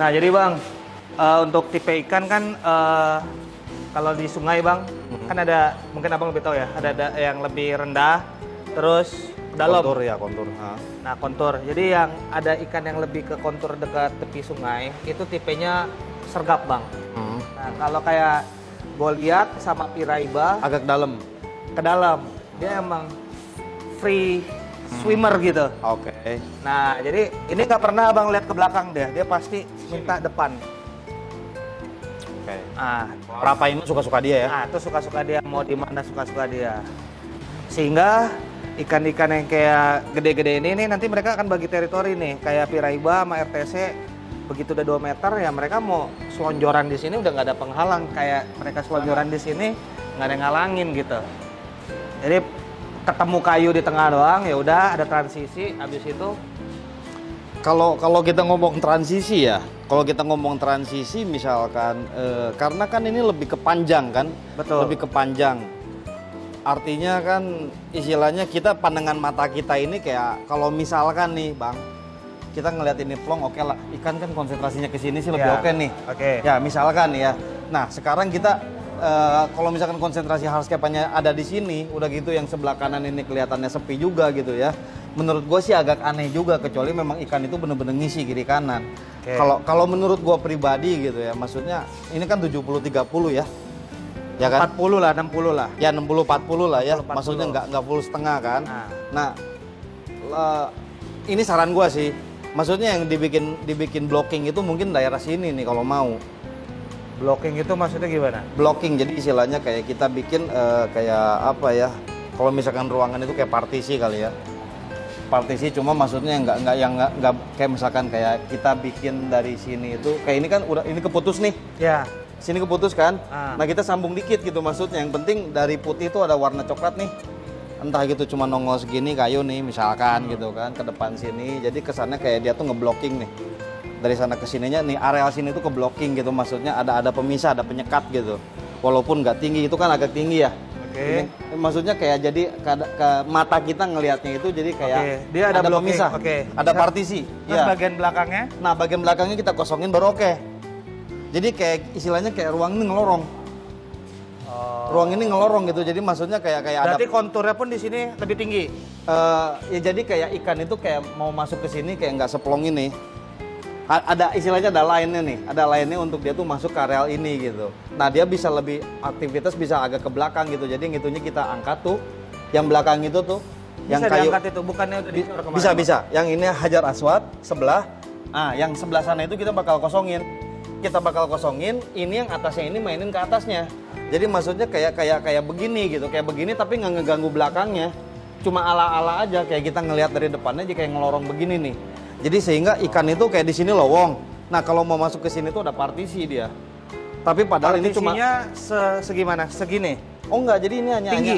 Nah, jadi Bang, untuk tipe ikan kan kalau di sungai Bang, kan ada, mungkin Abang lebih tahu ya, ada yang lebih rendah, terus dalam. Kontur ya, kontur. Nah, kontur. Jadi yang ada ikan yang lebih ke kontur dekat tepi sungai, itu tipenya sergap Bang. Nah, kalau kayak gue lihat sama piraiba, Agak dalam. ke dalam, dia emang free swimmer gitu. Oke. Nah, jadi ini nggak pernah Abang lihat ke belakang dia pasti minta depan. Oke. Ah, Berapa ini suka-suka dia ya? nah itu suka-suka dia, mau di mana suka-suka dia. Sehingga ikan-ikan yang kayak gede-gede ini nih nanti mereka akan bagi teritori nih, kayak piraiba sama RTC. Begitu udah 2 meter ya mereka mau selonjoran di sini udah nggak ada penghalang, kayak mereka selonjoran di sini nggak ada yang ngalangin gitu. Jadi ketemu kayu di tengah doang, ya udah ada transisi, habis itu Kalau kita ngomong transisi ya, kalau kita ngomong transisi misalkan, karena kan ini lebih ke panjang kan, betul. lebih ke panjang. Artinya kan istilahnya kita pandangan mata kita ini kayak kalau misalkan nih Bang, kita ngeliat ini plong, oke lah, ikan kan konsentrasinya ke sini sih lebih Ya, oke nih. oke. Ya misalkan ya. Nah sekarang kita kalau misalkan konsentrasi hardscape-nya ada di sini, udah gitu yang sebelah kanan ini kelihatannya sepi juga gitu ya. Menurut gue sih agak aneh juga, kecuali memang ikan itu bener-bener ngisi kiri kanan. Oke. Kalau menurut gue pribadi gitu ya, maksudnya ini kan 70-30 ya. Ya kan? 40 lah, 60 lah. Ya 60-40 lah ya, 60-40. maksudnya nggak full setengah kan. Nah. Ini saran gua sih, maksudnya yang dibikin blocking itu mungkin daerah sini nih kalau mau. Blocking itu maksudnya gimana? Blocking, jadi istilahnya kayak kita bikin kayak apa ya, kalau misalkan ruangan itu kayak partisi kali ya. Partisi cuma maksudnya nggak kayak misalkan kayak kita bikin dari sini itu, kayak ini kan udah, ini keputus nih. Ya. Sini keputus kan, Ah. nah kita sambung dikit gitu maksudnya. Yang penting dari putih itu ada warna coklat nih, entah gitu cuma nongol segini kayu nih misalkan gitu kan ke depan sini. Jadi kesannya kayak dia tuh ngeblocking nih dari sana ke sininya nih, areal sini tuh ke blocking gitu, maksudnya ada pemisah, ada penyekat gitu. Walaupun nggak tinggi, itu kan agak tinggi ya. Oke. Ini, maksudnya kayak jadi ke mata kita ngelihatnya itu jadi kayak Oke, dia ada blocking. pemisah, Oke. ada partisi. Terus Ya. bagian belakangnya? Nah bagian belakangnya kita kosongin baru oke. Jadi kayak istilahnya kayak ruang ini ngelorong. Ruang ini ngelorong gitu. Jadi maksudnya kayak Berarti ada konturnya pun di sini lebih tinggi. ya jadi kayak ikan itu kayak mau masuk ke sini kayak nggak seplong ini. Ada istilahnya ada lainnya nih. Ada lainnya untuk dia tuh masuk ke areal ini gitu. Nah, dia bisa lebih aktivitas bisa agak ke belakang gitu. Jadi ngitunya kita angkat tuh yang belakang itu tuh yang Bisa kayu diangkat itu, bukannya udah dicor kemarin? bisa Bang? bisa. Yang ini hajar aswad sebelah. Ah, yang sebelah sana itu kita bakal kosongin. Kita bakal kosongin, ini yang atasnya ini mainin ke atasnya. Jadi maksudnya kayak begini gitu, kayak begini tapi nggak ngeganggu belakangnya. Cuma ala-ala aja, kayak kita ngelihat dari depannya aja kayak ngelorong begini nih. Jadi sehingga ikan itu kayak di sini lowong. Nah kalau mau masuk ke sini tuh ada partisi dia. Tapi padahal ini cuma segimana? Segini? oh enggak, jadi ini Tinggi?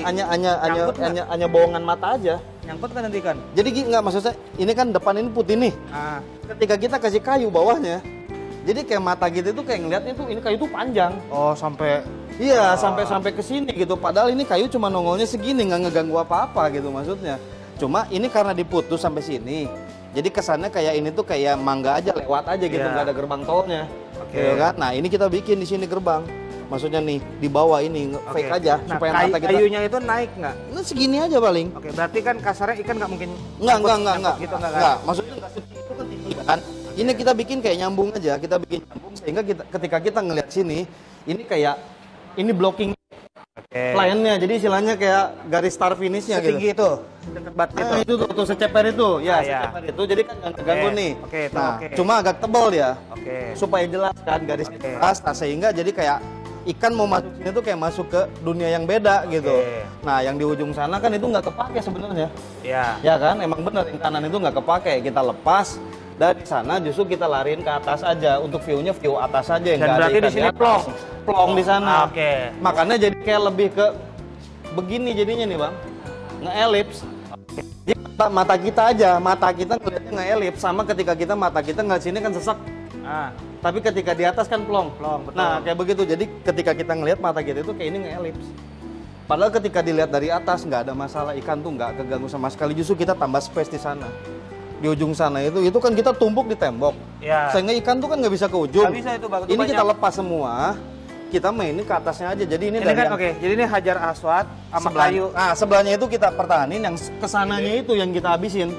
hanya bohongan mata aja. Nyangkut kan nanti ikan? Jadi nggak, maksud saya ini kan depan ini putih nih. Ah. Ketika kita kasih kayu bawahnya, jadi kayak mata gitu tuh kayak ngeliatnya tuh ini kayu tuh panjang. Oh, sampai Iya, sampai ke sini gitu. Padahal ini kayu cuma nongolnya segini, nggak ngeganggu apa-apa gitu maksudnya. Cuma ini karena diputus sampai sini. Jadi kesannya kayak ini tuh kayak mangga aja, lewat aja gitu, Iya. nggak ada gerbang tolnya. Oke. Gitu kan? Nah, ini kita bikin di sini gerbang. Maksudnya nih di bawah ini fake Oke. aja Nah, supaya mata kita kayunya itu naik nggak? nah, segini aja paling. Oke, berarti kan kasarnya ikan nggak mungkin Enggak, nyangkut gitu nggak kan? enggak. Maksudnya enggak setinggi itu kan tinggi kan. Ini kita bikin kayak nyambung aja, kita bikin nyambung sehingga ketika kita ngelihat sini, ini kayak ini blocking Oke. lainnya. Jadi istilahnya kayak garis start finishnya gitu. Setinggi itu, dekat bat itu. Nah, itu tuh seceper itu. Ya, Ah, ya. seceper itu. Jadi kan nggak ganggu nih. Oke, itu nah, oke. cuma agak tebal dia. Oke. Supaya jelas kan garisnya Oke. jelas. Nah, sehingga jadi kayak ikan mau masuk sini tuh kayak masuk ke dunia yang beda gitu. Oke. Nah, yang di ujung sana kan itu nggak kepake sebenarnya. Ya. Ya kan, emang bener yang kanan itu nggak kepake. Kita lepas dari sana justru kita lariin ke atas aja untuk view-nya view atas aja yang Dan nggak ada berarti di ikan sini atas. plong? Plong di sana. Ah, oke. Makanya jadi kayak lebih ke begini jadinya nih bang, nge-elips. Jadi mata kita aja, mata kita ngeliatnya nge-elips sama ketika mata kita ngeliat sini kan sesek. Ah, Tapi ketika di atas kan plong. Plong, betul. Nah kayak begitu. Jadi ketika kita ngelihat mata kita itu kayak ini nge-elips. Padahal ketika dilihat dari atas nggak ada masalah, ikan tuh nggak keganggu sama sekali. Justru kita tambah space di sana. di ujung sana itu kan kita tumpuk di tembok. Ya. Sehingga ikan tuh kan nggak bisa ke ujung. Nggak bisa itu Bang. Ini kita lepas semua, kita mainin ke atasnya aja. Jadi ini dari kan oke. Jadi ini hajar aswad sama kayu. Nah, sebelahnya itu kita pertahanin, yang kesananya itu yang kita habisin.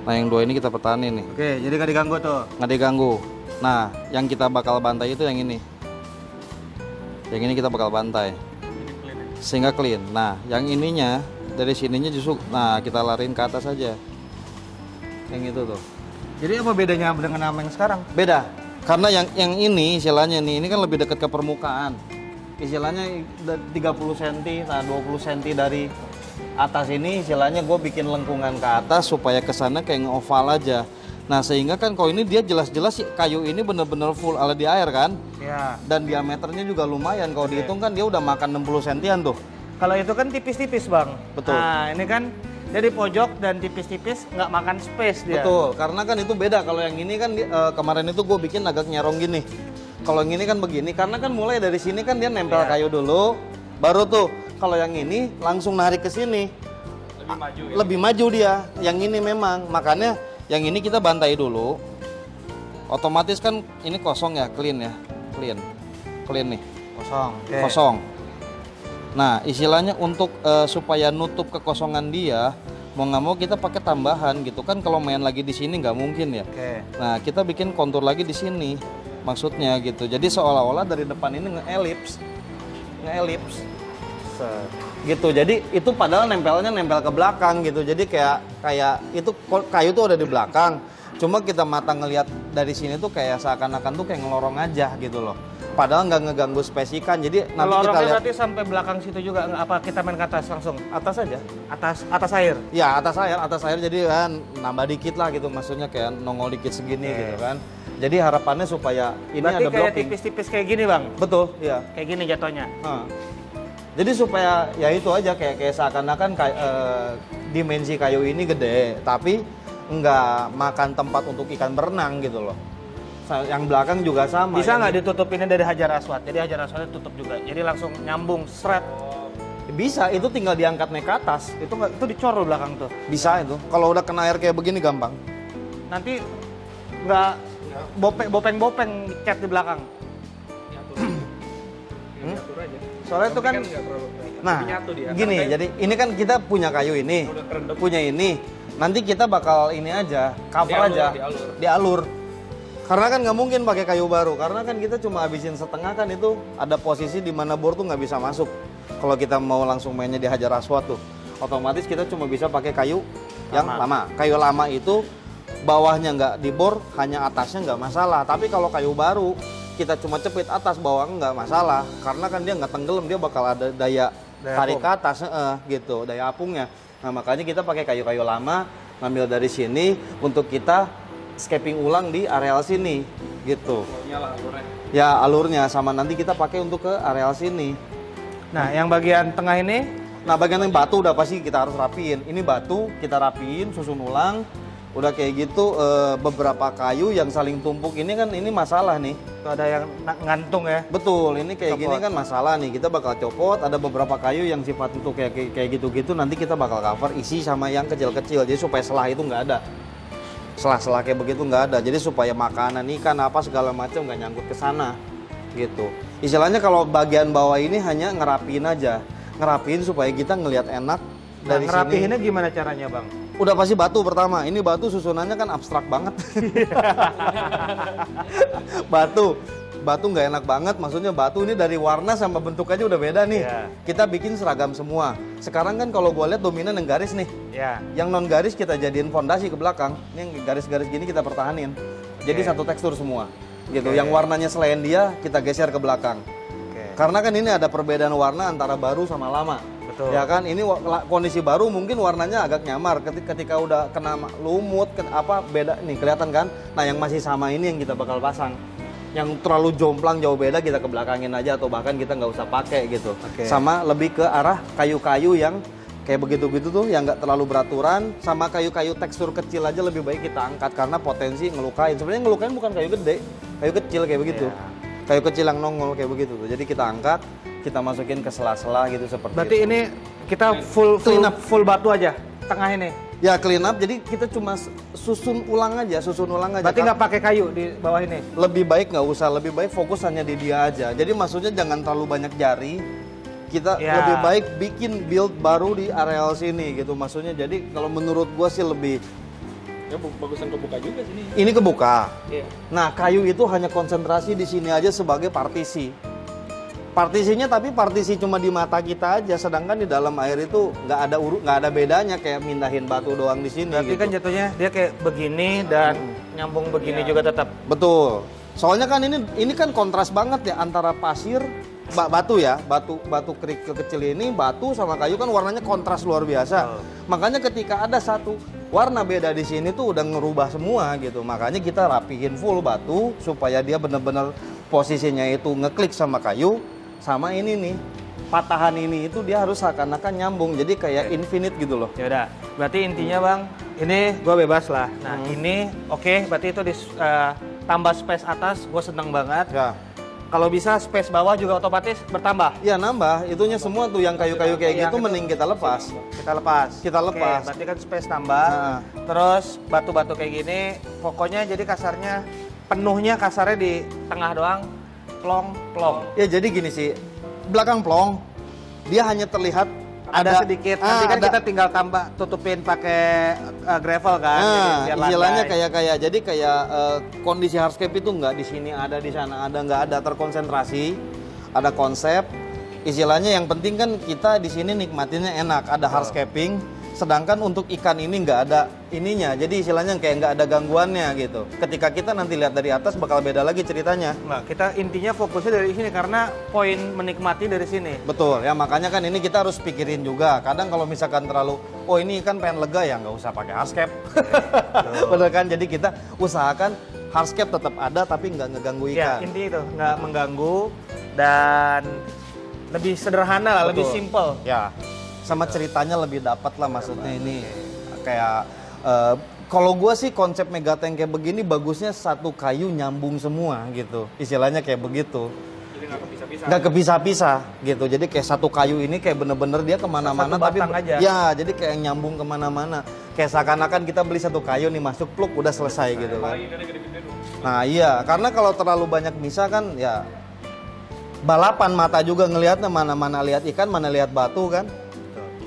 Nah, yang dua ini kita pertahanin nih. Oke, jadi nggak diganggu tuh. Nggak diganggu. Nah, yang kita bakal bantai itu yang ini. Yang ini kita bakal bantai. Sehingga clean. Nah, yang ininya dari sininya justru, nah kita lariin ke atas aja. Yang itu tuh. Jadi apa bedanya dengan nama yang sekarang? Beda. Karena yang ini istilahnya nih, ini kan lebih dekat ke permukaan. Istilahnya 30 cm, nah 20 cm dari atas ini istilahnya gue bikin lengkungan ke atas supaya kesana kayak nge-oval aja. Nah sehingga kan kalau ini dia jelas-jelas kayu ini bener-bener full ala di air kan. Ya. Dan diameternya juga lumayan, kalau dihitung kan dia udah makan 60 cm tuh. Kalau itu kan tipis-tipis Bang. Betul. Nah ini kan dari pojok dan tipis-tipis nggak makan space dia. Betul, karena kan itu beda. Kalau yang ini kan kemarin itu gue bikin agak nyerong gini. Kalau yang ini kan begini, karena kan mulai dari sini kan dia nempel kayu dulu, baru tuh. Kalau yang ini langsung narik ke sini. Lebih maju ya? Lebih maju dia. Yang ini memang, makanya yang ini kita bantai dulu. Otomatis kan ini kosong ya, clean ya, clean nih. Kosong. Okay. Kosong. Nah, istilahnya untuk supaya nutup kekosongan dia, mau nggak mau kita pakai tambahan gitu kan. Kalau main lagi di sini nggak mungkin ya. Okay. Nah, kita bikin kontur lagi di sini, maksudnya gitu. Jadi seolah-olah dari depan ini nge-elips, gitu. Jadi itu padahal nempel ke belakang gitu. Jadi kayak itu kayu tuh ada di belakang. Cuma kita mata ngelihat dari sini tuh kayak seakan-akan tuh kayak ngelorong aja gitu loh. Padahal nggak ngeganggu space ikan. Jadi nanti kita lihat. Berarti sampai belakang situ juga apa kita main ke atas langsung? Atas aja. Atas air. Ya, atas air jadi kan nambah dikit lah gitu, maksudnya kayak nongol dikit segini gitu kan. Jadi harapannya supaya ini berarti ada kayak blocking. tipis-tipis kayak gini Bang. Betul, iya. Kayak gini jatuhnya. Jadi supaya ya itu aja kayak seakan-akan dimensi kayu ini gede, tapi nggak makan tempat untuk ikan berenang gitu loh. Yang belakang juga sama. Bisa nggak ditutupinnya dari hajar aswad? Jadi hajar aswadnya tutup juga. Jadi langsung nyambung seret. Bisa, itu tinggal diangkat naik ke atas. Itu dicor di belakang tuh. Bisa itu. Kalau udah kena air kayak begini gampang. Nanti nggak bopeng-bopeng cat di belakang. Soalnya itu kan nah, gini, jadi ini kan kita punya kayu ini, punya ini. Nanti kita bakal ini aja, cover aja, dialur. Karena kan nggak mungkin pakai kayu baru, karena kan kita cuma habisin setengah kan itu ada posisi di mana bor tuh nggak bisa masuk. Kalau kita mau langsung mainnya di hajar aswad tuh, otomatis kita cuma bisa pakai kayu yang lama. Kayu lama itu bawahnya nggak dibor, hanya atasnya nggak masalah. Tapi kalau kayu baru kita cuma cepit atas, bawah nggak masalah, karena kan dia nggak tenggelam, dia bakal ada daya tarik ke atas, gitu, daya apungnya. Nah makanya kita pakai kayu-kayu lama, ngambil dari sini untuk kita scaping ulang di areal sini, gitu. Ya alurnya sama nanti kita pakai untuk ke areal sini. Nah yang bagian tengah ini, nah bagian yang batu udah pasti kita harus rapiin. Ini batu kita rapiin, susun ulang. Udah kayak gitu beberapa kayu yang saling tumpuk ini kan ini masalah nih. tuh ada yang ngantung ya. Betul, ini kayak gini kan masalah nih. Kita bakal copot, ada beberapa kayu yang sifat untuk kayak gitu-gitu nanti kita bakal cover isi sama yang kecil-kecil. Jadi supaya selah itu nggak ada. Selah-selah kayak begitu nggak ada. Jadi supaya makanan ikan apa segala macam nggak nyangkut ke sana. Gitu. Istilahnya kalau bagian bawah ini hanya ngerapiin aja. Ngerapiin supaya kita ngelihat enak dari sini. Ngerapiinnya gimana caranya, Bang? Udah pasti batu pertama. Ini batu susunannya kan abstrak banget. Batu nggak enak banget. Maksudnya batu ini dari warna sama bentuk aja udah beda nih. Yeah. Kita bikin seragam semua. Sekarang kan kalau gue lihat dominan yang garis nih. Yeah. Yang non garis kita jadiin fondasi ke belakang. Ini yang garis-garis gini kita pertahanin. Jadi satu tekstur semua. Gitu. Yang warnanya selain dia kita geser ke belakang. Karena kan ini ada perbedaan warna antara baru sama lama. Betul. Ya kan, ini kondisi baru mungkin warnanya agak nyamar. Ketika udah kena lumut, beda nih kelihatan kan. Nah yang masih sama ini yang kita bakal pasang. Yang terlalu jomplang jauh beda kita ke belakangin aja atau bahkan kita nggak usah pakai gitu. Sama lebih ke arah kayu-kayu yang kayak begitu-gitu tuh yang nggak terlalu beraturan. Sama kayu-kayu tekstur kecil aja lebih baik kita angkat karena potensi ngelukain. Sebenarnya ngelukain bukan kayu gede, kayu kecil kayak begitu. Kayu kecil yang nongol kayak begitu tuh. Jadi kita angkat, kita masukin ke sela-sela gitu seperti berarti itu. Ini kita full batu aja tengah ini. Ya clean up, jadi kita cuma susun ulang aja. Berarti nggak pakai kayu di bawah ini? Lebih baik nggak usah, lebih baik fokus hanya di dia aja. Jadi maksudnya jangan terlalu banyak jari. Kita lebih baik bikin build baru di areal sini gitu. Maksudnya jadi kalau menurut gua sih lebih Ya bagusan kebuka juga sini. ini kebuka. Iya. Nah kayu itu hanya konsentrasi di sini aja sebagai partisi. Partisinya tapi partisi cuma di mata kita aja, sedangkan di dalam air itu nggak ada bedanya kayak mindahin batu doang di sini. Berarti gitu. kan jatuhnya dia kayak begini dan nyambung begini juga tetap. Betul. Soalnya kan ini kan kontras banget ya antara pasir, batu ya, batu kerikil kecil ini, batu sama kayu kan warnanya kontras luar biasa. Makanya ketika ada satu warna beda di sini tuh udah ngerubah semua gitu. Makanya kita rapihin full batu supaya dia bener-bener posisinya itu ngeklik sama kayu. Sama ini nih, patahan ini itu dia harus seakan-akan nyambung, jadi kayak infinite gitu loh. Ya udah, berarti intinya Bang, ini gue bebas lah. Nah ini oke, berarti itu tambah space atas, gue seneng banget. Ya. Kalau bisa space bawah juga otomatis bertambah. Ya nambah, itunya semua tuh yang kayu-kayu kayak gitu mending kita lepas. Kita lepas. Kita lepas. Oke, berarti kan space tambah. Nah. Terus batu-batu kayak gini, pokoknya jadi kasarnya penuhnya kasarnya di tengah doang. Plong. Ya jadi gini sih, belakang plong, dia hanya terlihat ada sedikit. Nanti kan kita tinggal tambah tutupin pakai gravel kan. Nah, istilahnya kayak kondisi hardscape itu nggak di sini ada, di sana ada, nggak ada terkonsentrasi, ada konsep. Istilahnya yang penting kan kita di sini nikmatinnya enak, ada hardscaping. Sedangkan untuk ikan ini nggak ada ininya, jadi istilahnya kayak nggak ada gangguannya gitu. Ketika kita nanti lihat dari atas bakal beda lagi ceritanya. Nah, kita intinya fokusnya dari sini karena poin menikmati dari sini. Betul, ya makanya kan ini kita harus pikirin juga. Kadang kalau misalkan terlalu, oh ini ikan pengen lega ya nggak usah pakai hardscape. Bener kan? Jadi kita usahakan hardscape tetap ada tapi nggak ngeganggu Ya, ikan. intinya itu nggak mengganggu dan lebih sederhana lah, lebih simple. Ya. Sama ceritanya lebih dapat lah, maksudnya ini kayak kalau gue sih konsep megatank kayak begini bagusnya satu kayu nyambung semua gitu, istilahnya kayak begitu. Jadi nggak kepisah-pisah gitu, jadi kayak satu kayu ini kayak bener-bener dia kemana-mana tapi aja. Ya jadi kayak nyambung kemana-mana, kayak seakan-akan kita beli satu kayu nih masuk plug udah selesai gitu kan. Nah iya, karena kalau terlalu banyak misah kan ya balapan mata juga ngelihatnya, mana lihat ikan, mana lihat batu kan.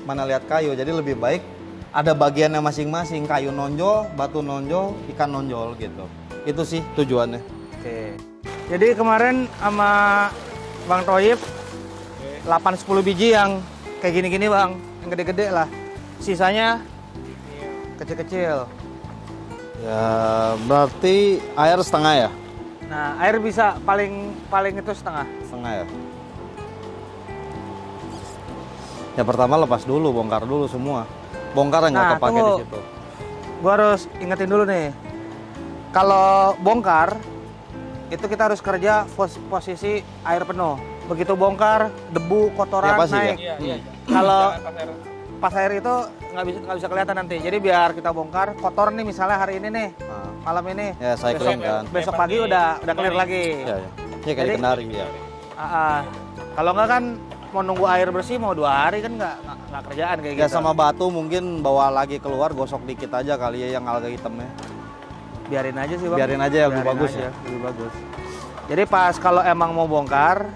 Mana lihat kayu, jadi lebih baik ada bagiannya masing-masing, kayu nonjol, batu nonjol, ikan nonjol gitu. Itu sih tujuannya. Oke. Jadi kemarin sama Bang Toyib 8-10 biji yang kayak gini-gini Bang, yang gede-gede lah. Sisanya kecil-kecil. Ya berarti air setengah ya? Nah air bisa paling itu setengah. Setengah ya. Ya pertama lepas dulu, bongkar dulu semua. Bongkar nggak kepake di situ. Gua harus ingetin dulu nih. Kalau bongkar itu kita harus kerja posisi air penuh. Begitu bongkar, debu, kotoran ya, pasti, naik. Iya. Kalau pas air itu nggak bisa kelihatan nanti. Jadi biar kita bongkar, kotor nih misalnya hari ini nih, malam ini. Ya saya besok, kan. besok pagi udah clear lagi. Ya. Ya kayak di Kendari ya. Kalau nggak kan mau nunggu air bersih mau 2 hari kan nggak kerjaan kayak Ya gitu. sama batu mungkin bawa lagi keluar, gosok dikit aja kali ya yang alga hitamnya. Biarin aja sih Bang. Biarin aja ya, lebih bagus ya. Lebih bagus. Jadi pas kalau emang mau bongkar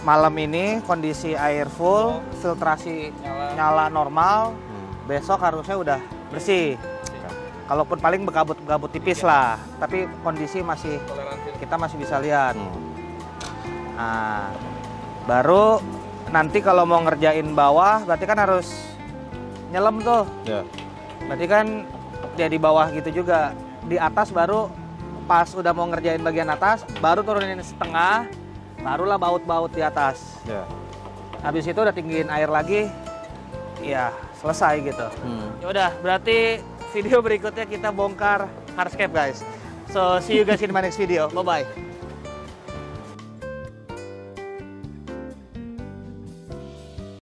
malam ini kondisi air full, filtrasi nyala normal, besok harusnya udah bersih. Kalaupun paling berkabut tipis lah, tapi kondisi kita masih bisa lihat. Nah, baru nanti kalau mau ngerjain bawah berarti kan harus nyelam tuh. Ya. Berarti kan dia di bawah gitu juga. Di atas baru pas udah mau ngerjain bagian atas baru turunin setengah, barulah baut-baut di atas. Ya. Habis itu udah tinggiin air lagi. Ya, selesai gitu. Ya udah, berarti video berikutnya kita bongkar hardscape guys. So, see you guys in my next video. Bye bye.